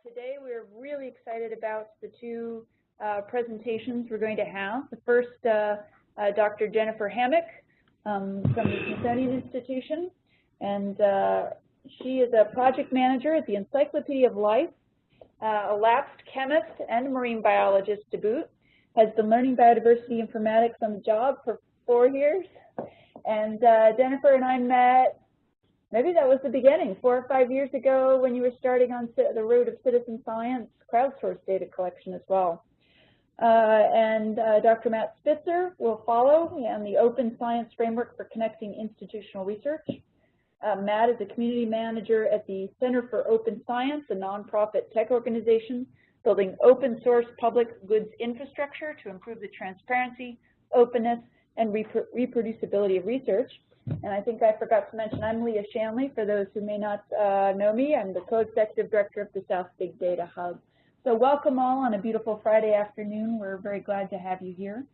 Today we're really excited about the two presentations we're going to have. The first, Dr. Jennifer Hammock from the Smithsonian Institution, and she is a project manager at the Encyclopedia of Life, a lapsed chemist and marine biologist to boot, has been learning biodiversity informatics on the job for 4 years, and Jennifer and I met. Maybe that was the beginning, 4 or 5 years ago when you were starting on the road of citizen science, crowdsourced data collection as well. Dr. Matt Spitzer will follow on the Open Science Framework for Connecting Institutional Research. Matt is a community manager at the Center for Open Science, a nonprofit tech organization building open source public goods infrastructure to improve the transparency, openness, and reproducibility of research. And I think I forgot to mention, I'm Leah Shanley, for those who may not know me. I'm the co-executive director of the South Big Data Hub. So welcome all on a beautiful Friday afternoon. We're very glad to have you here.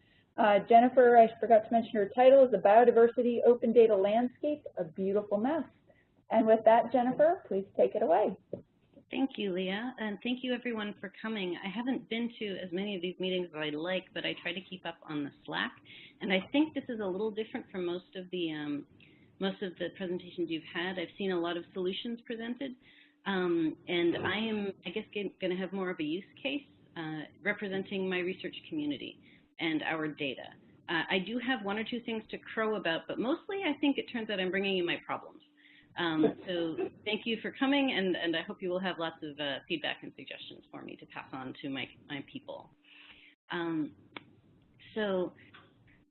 Jennifer, I forgot to mention her title, is the Biodiversity Open Data Landscape, a Beautiful Mess. And with that, Jennifer, please take it away. Thank you, Leah, and thank you everyone for coming. I haven't been to as many of these meetings as I'd like, but I try to keep up on the Slack. And I think this is a little different from most of the presentations you've had. I've seen a lot of solutions presented, and I am, I guess, going to have more of a use case representing my research community and our data. I do have 1 or 2 things to crow about, but mostly I think it turns out I'm bringing you my problems. So thank you for coming, and I hope you will have lots of feedback and suggestions for me to pass on to my people.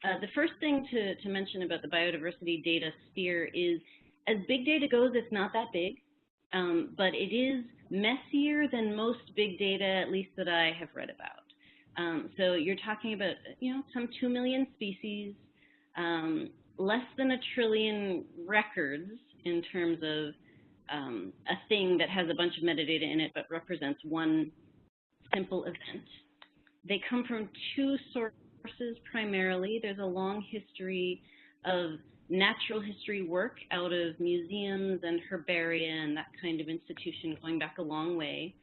The first thing to mention about the biodiversity data sphere is, as big data goes, it's not that big, but it is messier than most big data, at least that I have read about. So you're talking about, some 2 million species, less than 1 trillion records in terms of a thing that has a bunch of metadata in it but represents one simple event. They come from 2 sources primarily. There's a long history of natural history work out of museums and herbaria and that kind of institution going back a long way.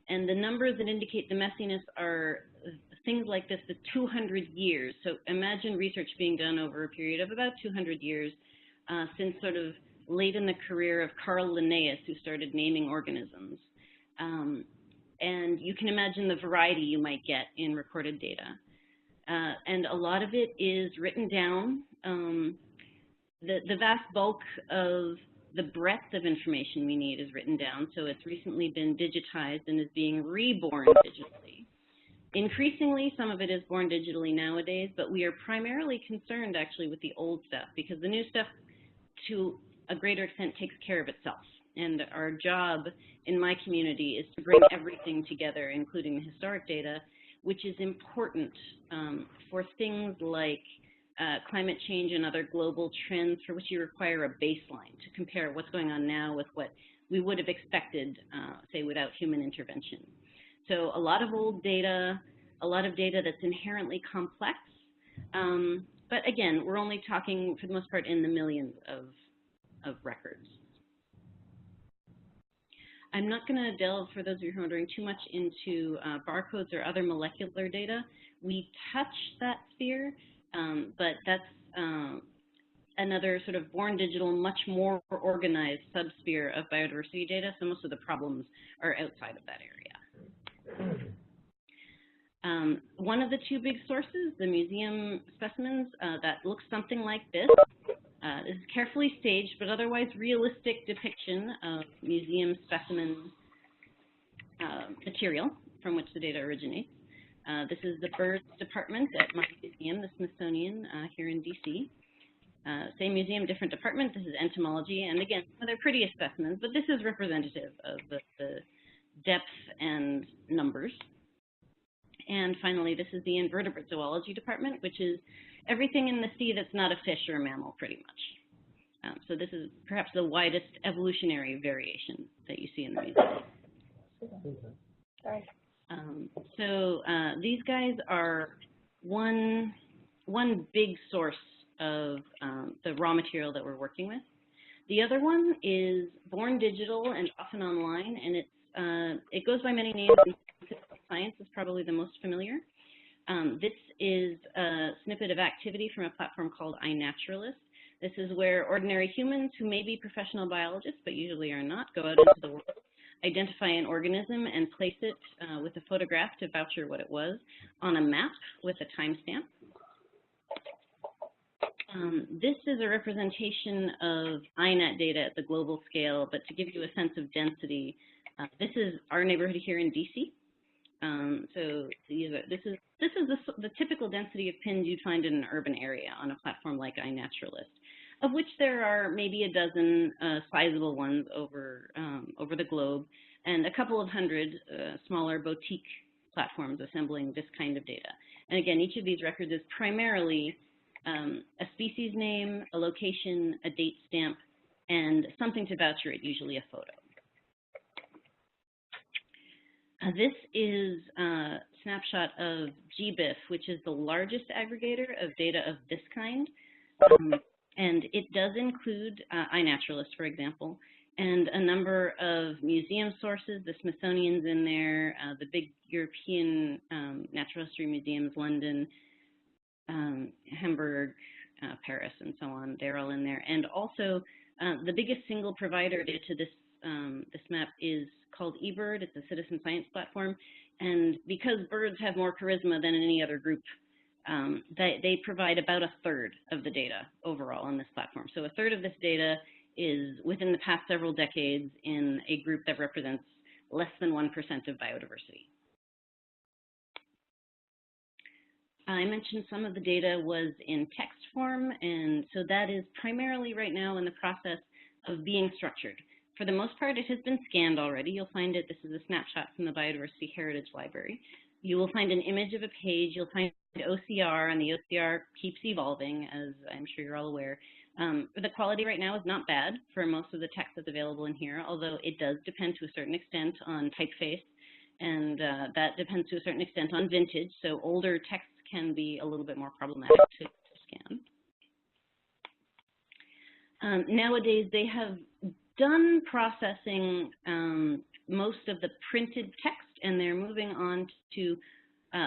And the numbers that indicate the messiness are things like this, the 200 years. So imagine research being done over a period of about 200 years since sort of late in the career of Carl Linnaeus, who started naming organisms. And you can imagine the variety you might get in recorded data. And a lot of it is written down. The vast bulk of the breadth of information we need is written down, so it's recently been digitized and is being reborn digitally. Increasingly, some of it is born digitally nowadays, but we are primarily concerned actually with the old stuff, because the new stuff, to a greater extent, takes care of itself. And our job in my community is to bring everything together, including the historic data, which is important for things like climate change and other global trends for which you require a baseline to compare what's going on now with what we would have expected, say, without human intervention. So a lot of old data, a lot of data that's inherently complex, but again, we're only talking, for the most part, in the millions of records. I'm not going to delve, for those of you who are wondering, too much into barcodes or other molecular data. We touch that sphere, but that's another sort of born digital, much more organized subsphere of biodiversity data, so most of the problems are outside of that area. One of the 2 big sources, the museum specimens, that looks something like this. This is carefully staged, but otherwise realistic depiction of museum specimen material from which the data originates. This is the birds department at my museum, the Smithsonian, here in DC. Same museum, different department. This is entomology, and again, some of their prettiest specimens, but this is representative of the depth and numbers. And finally, this is the invertebrate zoology department, which is everything in the sea that's not a fish or a mammal, pretty much. So this is perhaps the widest evolutionary variation that you see in the museum. Sorry. So these guys are one big source of the raw material that we're working with. The other one is born digital and often online, and it's it goes by many names. Science is probably the most familiar. This is a snippet of activity from a platform called iNaturalist. This is where ordinary humans who may be professional biologists, but usually are not, go out into the world, identify an organism, and place it with a photograph to voucher what it was on a map with a timestamp. This is a representation of INAT data at the global scale, but to give you a sense of density, this is our neighborhood here in DC. So this is the typical density of pins you'd find in an urban area on a platform like iNaturalist, of which there are maybe a dozen sizable ones over the globe, and a couple of hundred smaller boutique platforms assembling this kind of data. And again, each of these records is primarily a species name, a location, a date stamp, and something to voucher it, usually a photo. This is a snapshot of GBIF, which is the largest aggregator of data of this kind. And it does include iNaturalist, for example, and a number of museum sources. The Smithsonian's in there, the big European natural history museums, London, Hamburg, Paris, and so on. They're all in there. And also, the biggest single provider to this map is called eBird. It's a citizen science platform. And because birds have more charisma than any other group, they provide about a third of the data overall on this platform. So a third of this data is within the past several decades in a group that represents less than 1% of biodiversity. I mentioned some of the data was in text form, and so that is primarily right now in the process of being structured. For the most part, it has been scanned already. You'll find it. This is a snapshot from the Biodiversity Heritage Library. You will find an image of a page. You'll find OCR, and the OCR keeps evolving, as I'm sure you're all aware. The quality right now is not bad for most of the text that's available in here, although it does depend to a certain extent on typeface, and that depends to a certain extent on vintage. So older text can be a little bit more problematic to scan. Nowadays, they have done processing most of the printed text, and they're moving on to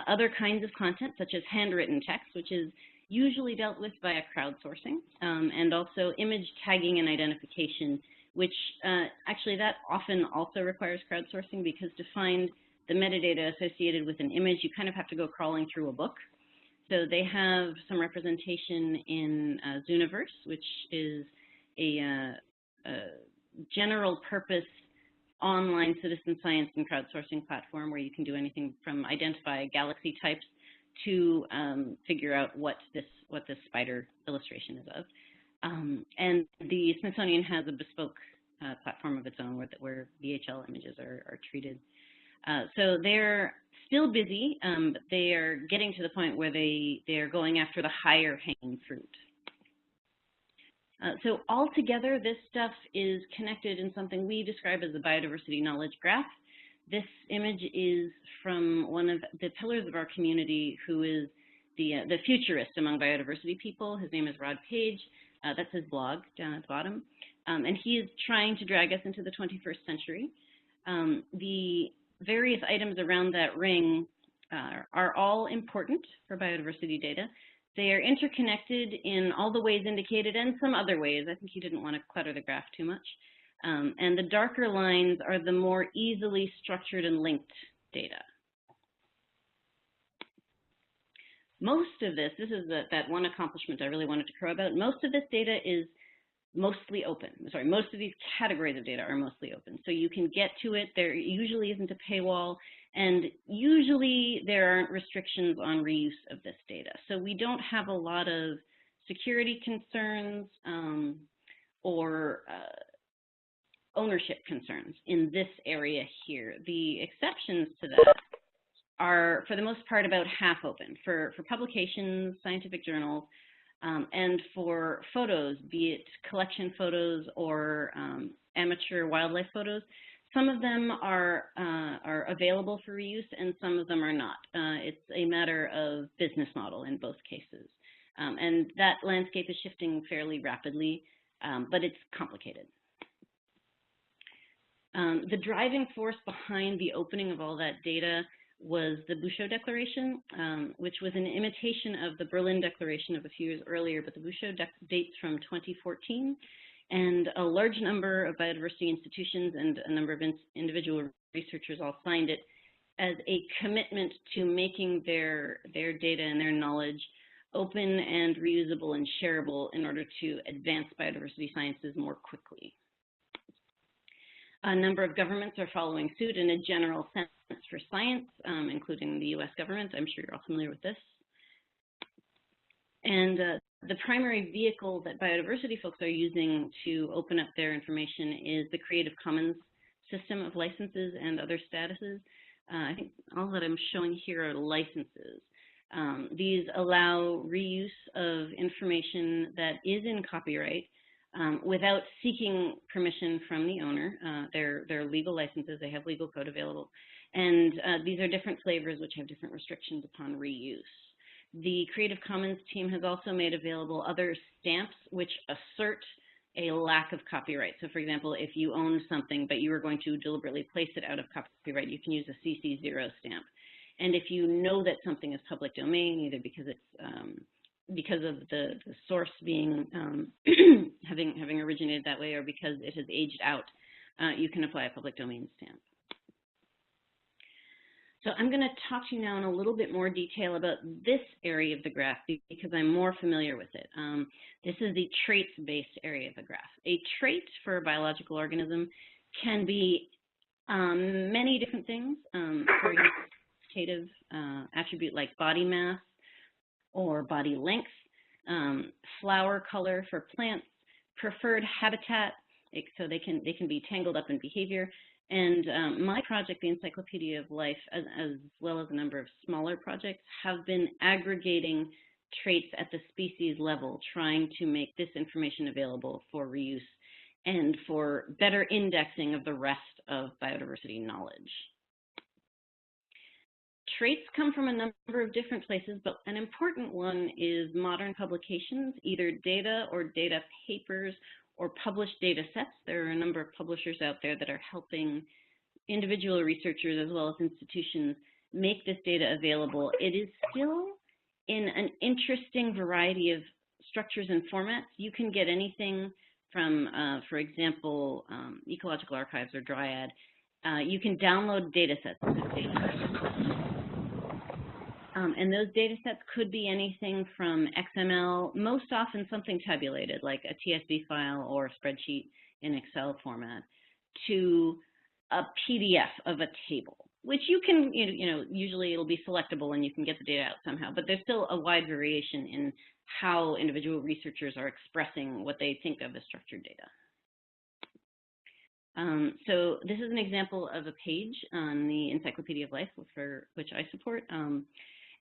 other kinds of content, such as handwritten text, which is usually dealt with via crowdsourcing, and also image tagging and identification, which actually that often also requires crowdsourcing, because to find the metadata associated with an image, you kind of have to go crawling through a book. So they have some representation in Zooniverse, which is a general purpose online citizen science and crowdsourcing platform where you can do anything from identify galaxy types to figure out what this spider illustration is of. And the Smithsonian has a bespoke platform of its own where VHL images are treated. So they're still busy, but they are getting to the point where they are going after the higher hanging fruit. So altogether, this stuff is connected in something we describe as the biodiversity knowledge graph. This image is from one of the pillars of our community, who is the futurist among biodiversity people. His name is Rod Page. That's his blog down at the bottom. And he is trying to drag us into the 21st century. The various items around that ring are all important for biodiversity data. They are interconnected in all the ways indicated and some other ways. I think he didn't want to clutter the graph too much. And the darker lines are the more easily structured and linked data. Most of this is that one accomplishment I really wanted to crow about. Most of this data is mostly open. Sorry, most of these categories of data are mostly open. So you can get to it. There usually isn't a paywall. And usually there aren't restrictions on reuse of this data. So we don't have a lot of security concerns or ownership concerns in this area here. The exceptions to that are, for the most part, about half open. For publications, scientific journals, and for photos, be it collection photos or amateur wildlife photos, some of them are available for reuse and some of them are not. It's a matter of business model in both cases. And that landscape is shifting fairly rapidly, but it's complicated. The driving force behind the opening of all that data was the Bouchot Declaration, which was an imitation of the Berlin Declaration of a few years earlier, but the Bouchot dates from 2014, and a large number of biodiversity institutions and a number of individual researchers all signed it as a commitment to making their data and their knowledge open and reusable and shareable in order to advance biodiversity sciences more quickly. A number of governments are following suit in a general sense for science, including the US government. I'm sure you're all familiar with this. And the primary vehicle that biodiversity folks are using to open up their information is the Creative Commons system of licenses and other statuses. I think all that I'm showing here are licenses. These allow reuse of information that is in copyright without seeking permission from the owner. They're legal licenses, they have legal code available. And these are different flavors which have different restrictions upon reuse. The Creative Commons team has also made available other stamps which assert a lack of copyright. So for example, if you own something but you are going to deliberately place it out of copyright, you can use a CC0 stamp. And if you know that something is public domain, either because it's because of the source being having originated that way or because it has aged out, you can apply a public domain stamp. So I'm going to talk to you now in a little bit more detail about this area of the graph because I'm more familiar with it. This is the traits-based area of the graph. A trait for a biological organism can be many different things. For example, quantitative attribute like body mass or body length, flower color for plants, preferred habitat, so they can be tangled up in behavior. And my project, the Encyclopedia of Life, as well as a number of smaller projects, have been aggregating traits at the species level, trying to make this information available for reuse and for better indexing of the rest of biodiversity knowledge. Traits come from a number of different places, but an important one is modern publications, either data or data papers or published data sets. There are a number of publishers out there that are helping individual researchers as well as institutions make this data available. It is still in an interesting variety of structures and formats. You can get anything from, for example, Ecological Archives or Dryad. You can download data sets. And those data sets could be anything from XML, most often something tabulated like a TSV file or a spreadsheet in Excel format, to a PDF of a table, which you can, usually it'll be selectable and you can get the data out somehow, but there's still a wide variation in how individual researchers are expressing what they think of as structured data. So this is an example of a page on the Encyclopedia of Life, for which I support.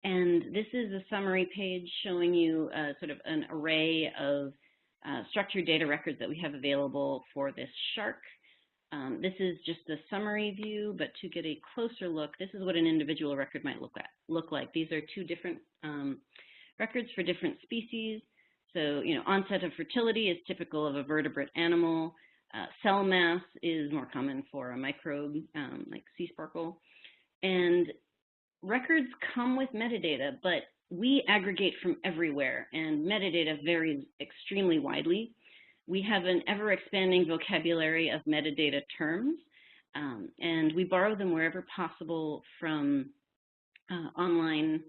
And this is a summary page showing you sort of an array of structured data records that we have available for this shark. This is just a summary view, but to get a closer look, this is what an individual record might look like. These are two different records for different species. So, onset of fertility is typical of a vertebrate animal. Cell mass is more common for a microbe like sea sparkle. And records come with metadata, but we aggregate from everywhere, and metadata varies extremely widely. We have an ever-expanding vocabulary of metadata terms, and we borrow them wherever possible from online,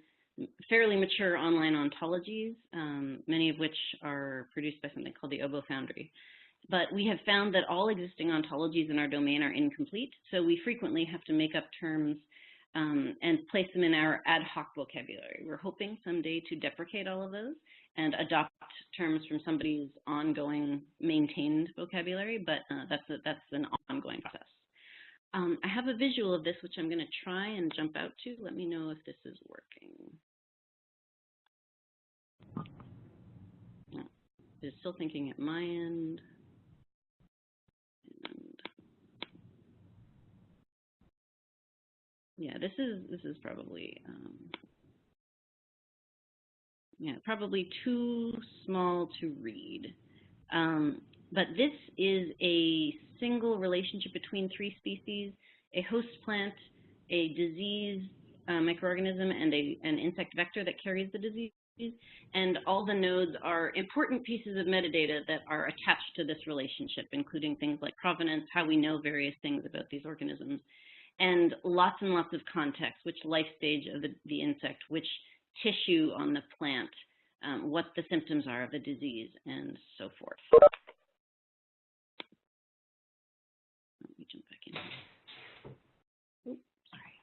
fairly mature online ontologies, many of which are produced by something called the Obo Foundry. But we have found that all existing ontologies in our domain are incomplete, so we frequently have to make up terms and place them in our ad hoc vocabulary. We're hoping someday to deprecate all of those and adopt terms from somebody's ongoing maintained vocabulary, but that's an ongoing process. I have a visual of this, which I'm going to try and jump out to. Let me know if this is working. No, it's still thinking at my end. Yeah, this is probably probably too small to read. But this is a single relationship between 3 species, a host plant, a disease microorganism, and an insect vector that carries the disease. And all the nodes are important pieces of metadata that are attached to this relationship, including things like provenance, how we know various things about these organisms, and lots of context, which life stage of the insect, which tissue on the plant, what the symptoms are of the disease, and so forth. Let me jump back in. Oops, sorry.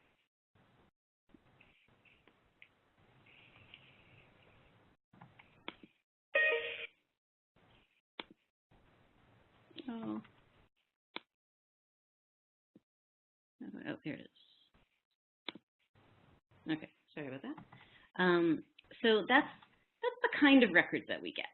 Oh. Oh, there it is. Okay, sorry about that. So that's the kind of records that we get.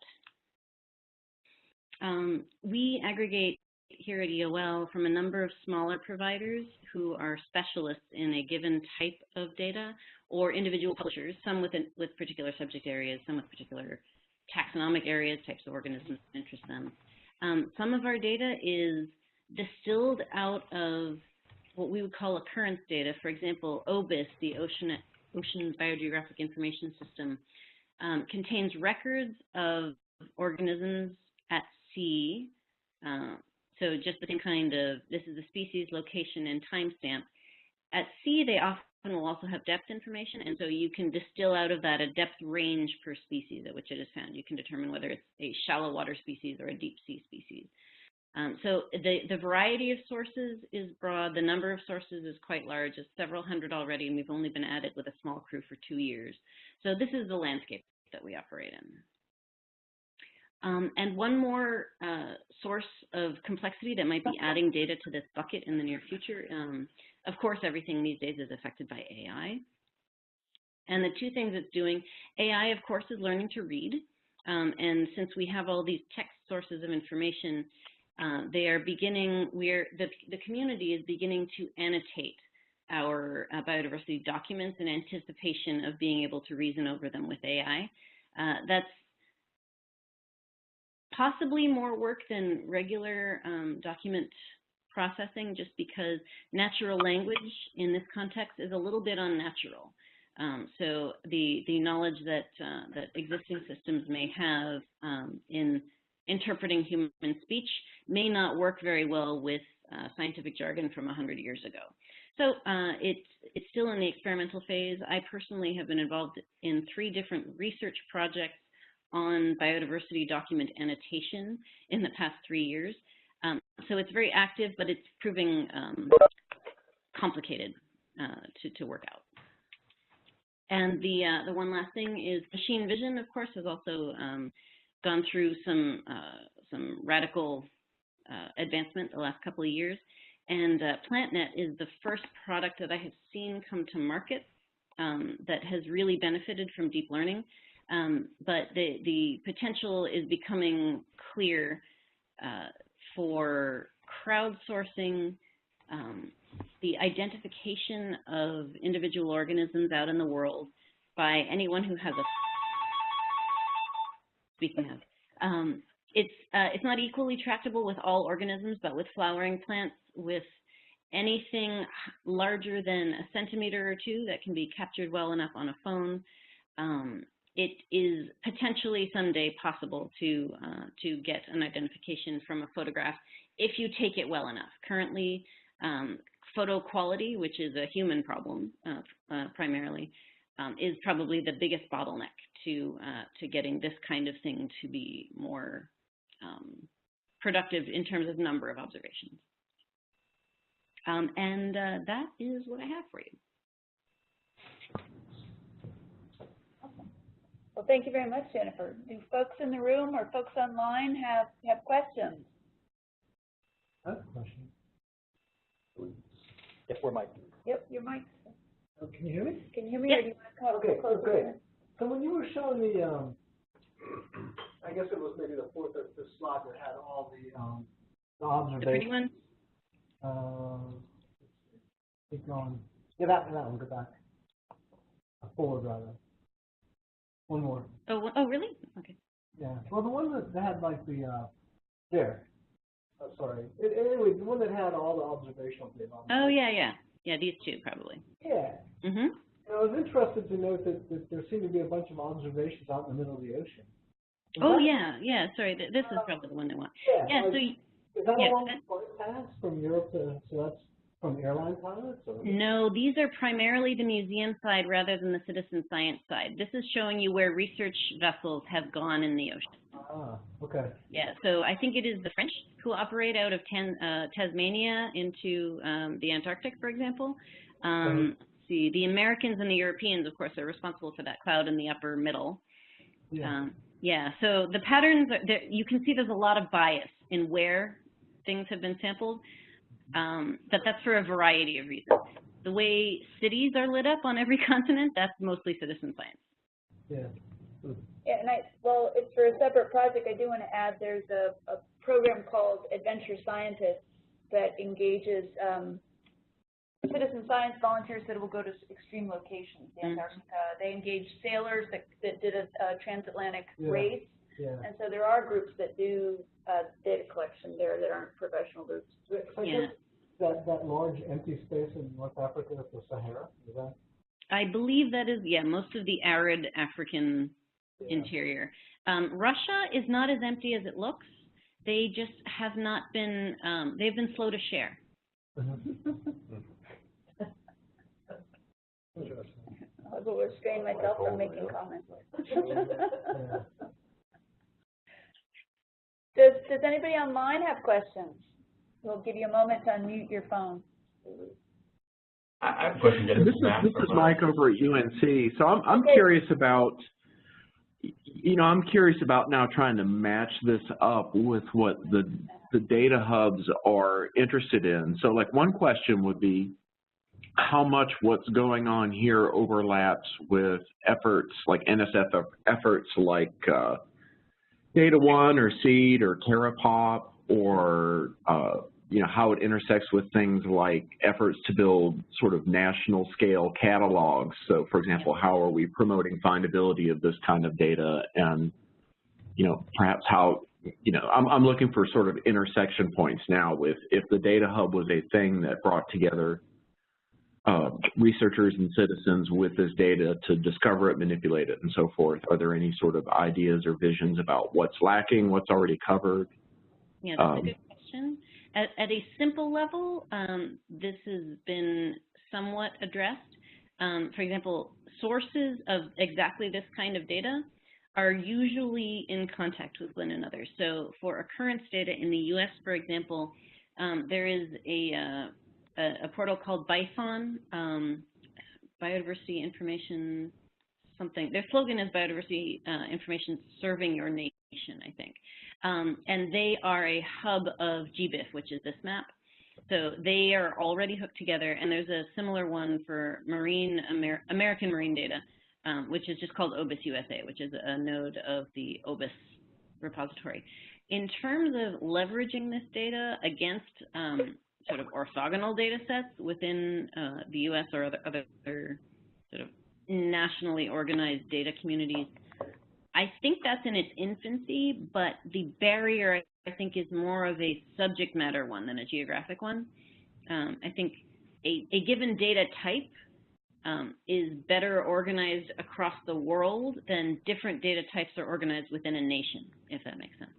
We aggregate here at EOL from a number of smaller providers who are specialists in a given type of data, or individual publishers, some with particular subject areas, some with particular taxonomic areas, types of organisms that interest them. Some of our data is distilled out of what we would call occurrence data. For example, OBIS, the Ocean Biogeographic Information System, contains records of organisms at sea. So just the same kind of, this is the species, location, and timestamp. At sea, they often will also have depth information, and so you can distill out of that a depth range per species at which it is found. You can determine whether it's a shallow water species or a deep sea species. So the variety of sources is broad. The number of sources is quite large. It's several hundred already, and we've only been at it with a small crew for 2 years. So this is the landscape that we operate in. And one more source of complexity that might be adding data to this bucket in the near future. Of course, everything these days is affected by AI. And the two things it's doing, AI, of course, is learning to read. And since we have all these text sources of information, they are beginning, the community is beginning to annotate our biodiversity documents in anticipation of being able to reason over them with AI. That's possibly more work than regular document processing, just because natural language in this context is a little bit unnatural. So the knowledge that existing systems may have in interpreting human speech may not work very well with scientific jargon from 100 years ago. So it's still in the experimental phase. I personally have been involved in 3 different research projects on biodiversity document annotation in the past 3 years. So it's very active, but it's proving complicated to work out. And the one last thing is machine vision, of course, has also gone through some radical advancement the last couple of years. And PlantNet is the first product that I have seen come to market that has really benefited from deep learning. But the potential is becoming clear for crowdsourcing the identification of individual organisms out in the world by anyone who has a, speaking of, it's not equally tractable with all organisms, but with flowering plants, with anything larger than a centimeter or 2 that can be captured well enough on a phone, it is potentially someday possible to get an identification from a photograph if you take it well enough. Currently, photo quality, which is a human problem primarily, is probably the biggest bottleneck to getting this kind of thing to be more productive in terms of number of observations. And that is what I have for you. Awesome. Well, thank you very much, Jennifer. Do folks in the room or folks online have questions? I have a question. If we're mic. Yep, your mic. Oh, can you hear me? Can you hear me? Yep. Or do you want to call Okay, close great. it? So when you were showing the, I guess it was maybe the 4th or 5th slide that had all the observations. The pretty one? Keep going. Yeah, that one, go back. Forward, rather. One more. Oh, really? Okay. Yeah. Well, the one that had like the There. Oh, sorry. Anyway, the one that had all the observational data on it. Oh, yeah. Yeah, these two probably. Yeah. Mm-hmm. I was interested to note that there seemed to be a bunch of observations out in the middle of the ocean. Oh, yeah. Sorry, this is probably the one they want. Yeah, so is that along the flight paths from Europe to? So that's from airline pilots? Or? No, these are primarily the museum side rather than the citizen science side. This is showing you where research vessels have gone in the ocean. Ah, okay. Yeah, so I think it is the French who operate out of Tasmania into the Antarctic, for example. See, the Americans and the Europeans, of course, are responsible for that cloud in the upper middle. Yeah, so the patterns, you can see there's a lot of bias in where things have been sampled, but that's for a variety of reasons. The way cities are lit up on every continent, that's mostly citizen science. Yeah. Yeah, and well, it's for a separate project. I do want to add there's a program called Adventure Scientists that engages citizen science volunteers that will go to extreme locations, the Antarctica. They engage sailors that did a transatlantic race. Yeah. And so there are groups that do data collection there that aren't professional groups. Yeah. That large empty space in North Africa is the Sahara, is that? I believe that is, most of the arid African interior. Russia is not as empty as it looks. They just have not been, they've been slow to share. I will restrain myself from making comments. Does anybody online have questions? We'll give you a moment to unmute your phone. I have a question. This is Mike over at UNC. So I'm curious about, I'm curious about now trying to match this up with what the data hubs are interested in. So like one question would be, how much what's going on here overlaps with efforts like NSF efforts like Data One or SEED or TerraPop, or how it intersects with things like efforts to build sort of national scale catalogs. So for example, how are we promoting findability of this kind of data, and perhaps how, I'm looking for sort of intersection points now with, if the data hub was a thing that brought together researchers and citizens with this data to discover it, manipulate it, and so forth. Are there any sort of ideas or visions about what's lacking, what's already covered? Yeah, that's a good question. At a simple level, this has been somewhat addressed. For example, sources of exactly this kind of data are usually in contact with one another. So for occurrence data in the US, for example, there is a portal called BIFON, Biodiversity Information something. Their slogan is Biodiversity Information Serving Your Nation, I think. And they are a hub of GBIF, which is this map. So they are already hooked together, and there's a similar one for American marine data, which is just called OBIS USA, which is a node of the OBIS repository. In terms of leveraging this data against sort of orthogonal data sets within the US or other sort of nationally organized data communities, I think that's in its infancy, but the barrier, I think, is more of a subject matter one than a geographic one. I think a given data type is better organized across the world than different data types are organized within a nation, if that makes sense.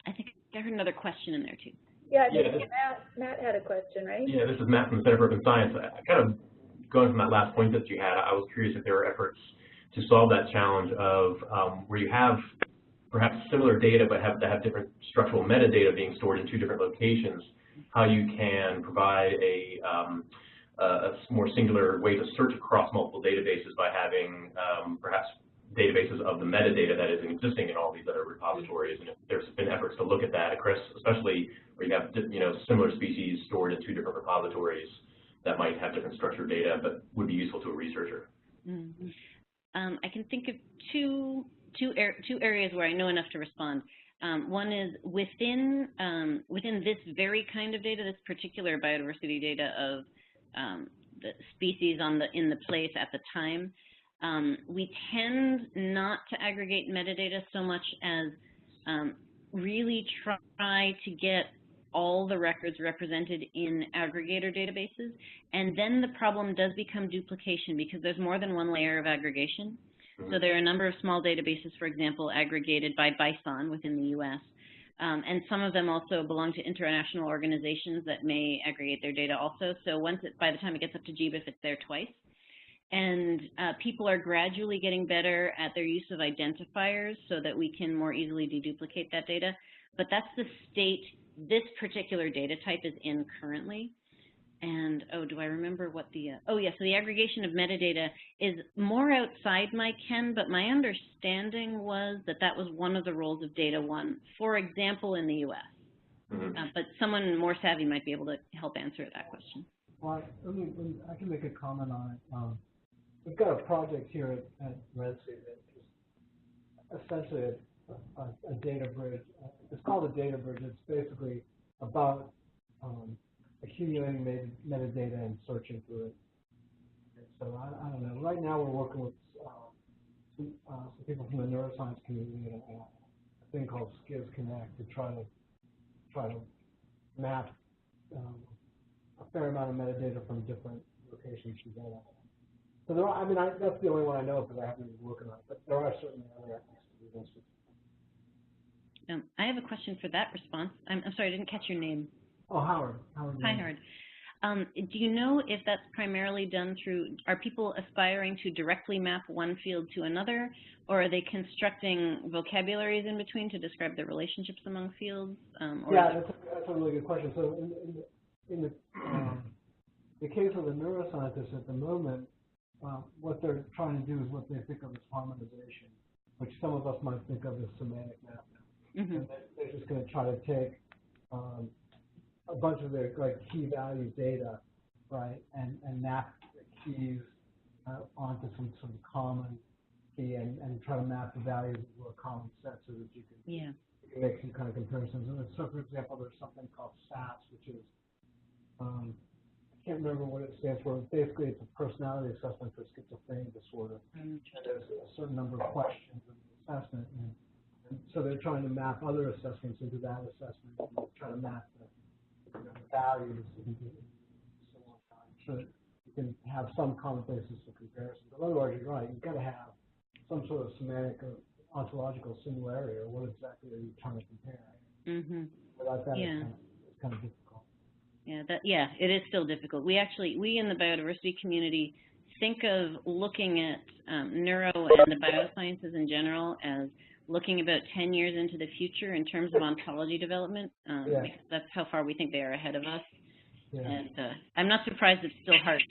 I think I heard another question in there, too. Yeah, I think Matt had a question, right? Yeah, this is Matt from the Center for Urban Science. Kind of going from that last point that you had, I was curious if there were efforts to solve that challenge of where you have perhaps similar data but have different structural metadata being stored in two different locations, how you can provide a more singular way to search across multiple databases by having perhaps databases of the metadata that is existing in all these other repositories. And if there's been efforts to look at that, especially where you have similar species stored in two different repositories that might have different structured data but would be useful to a researcher. Mm-hmm. I can think of two areas where I know enough to respond. One is within this very kind of data, this particular biodiversity data of the species in the place at the time. We tend not to aggregate metadata so much as really try to get all the records represented in aggregator databases, and then the problem does become duplication because there's more than one layer of aggregation. So there are a number of small databases, for example, aggregated by Bison within the US, and some of them also belong to international organizations that may aggregate their data also. So by the time it gets up to GBIF, it's there twice. And people are gradually getting better at their use of identifiers so that we can more easily deduplicate that data. But that's the state this particular data type is in currently. And, oh, do I remember what the, oh, yeah, so the aggregation of metadata is more outside my ken, but my understanding was that that was one of the roles of Data One, for example, in the US. But someone more savvy might be able to help answer that question. Well, I can make a comment on it. We've got a project here at Red Sea that is essentially a data bridge. It's called a data bridge. It's basically about accumulating metadata and searching through it. And so I don't know. Right now we're working with some people from the neuroscience community and a thing called Skiz Connect to try to map a fair amount of metadata from different locations together. So there are, that's the only one I know of because I haven't been working on it, but there are certainly other efforts to do this. I have a question for that response. I'm sorry, I didn't catch your name. Oh, Howard. Hi, Howard. Do you know if that's primarily done through, are people aspiring to directly map one field to another, or are they constructing vocabularies in between to describe the relationships among fields? Yeah, that's a really good question. So in the case of the neuroscientists at the moment, what they're trying to do is what they think of as harmonization, which some of us might think of as semantic mapping. And they're just going to try to take a bunch of their key value data, right, and map the keys onto some sort of common key and try to map the values into a common set so that you can make some kind of comparisons. And so, for example, there's something called SAS, which is I can't remember what it stands for. Basically, it's a personality assessment for schizophrenia disorder. And there's a certain number of questions in the assessment, and so they're trying to map other assessments into that assessment and try to map the values in similar time so that you can have some common basis for comparison. But otherwise, you're right. You've got to have some sort of semantic or ontological similarity, or what exactly are you trying to compare? Without that, it's kind of difficult. Yeah, it is still difficult. We in the biodiversity community think of looking at neuro and the biosciences in general as looking about 10 years into the future in terms of ontology development. Because that's how far we think they are ahead of us. And I'm not surprised it's still hard.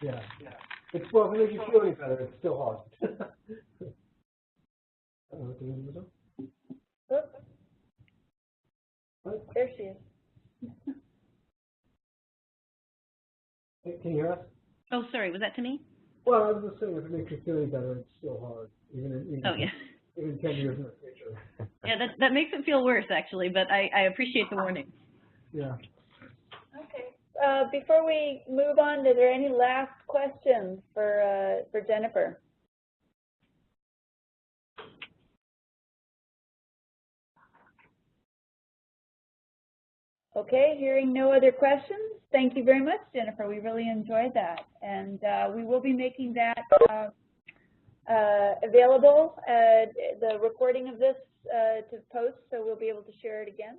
Yeah. Well, if it makes you feel any better, it's still hard. There she is. Can you hear us? Oh, sorry, was that to me? Well, I was just saying, if it makes you feel any better, it's still hard, even 10 years in the future. Yeah, that makes it feel worse, actually, but I appreciate the warning. Yeah. Okay. Before we move on, are there any last questions for Jennifer? Okay, hearing no other questions, thank you very much, Jennifer. We really enjoyed that. And we will be making that available, the recording of this to post, so we'll be able to share it again.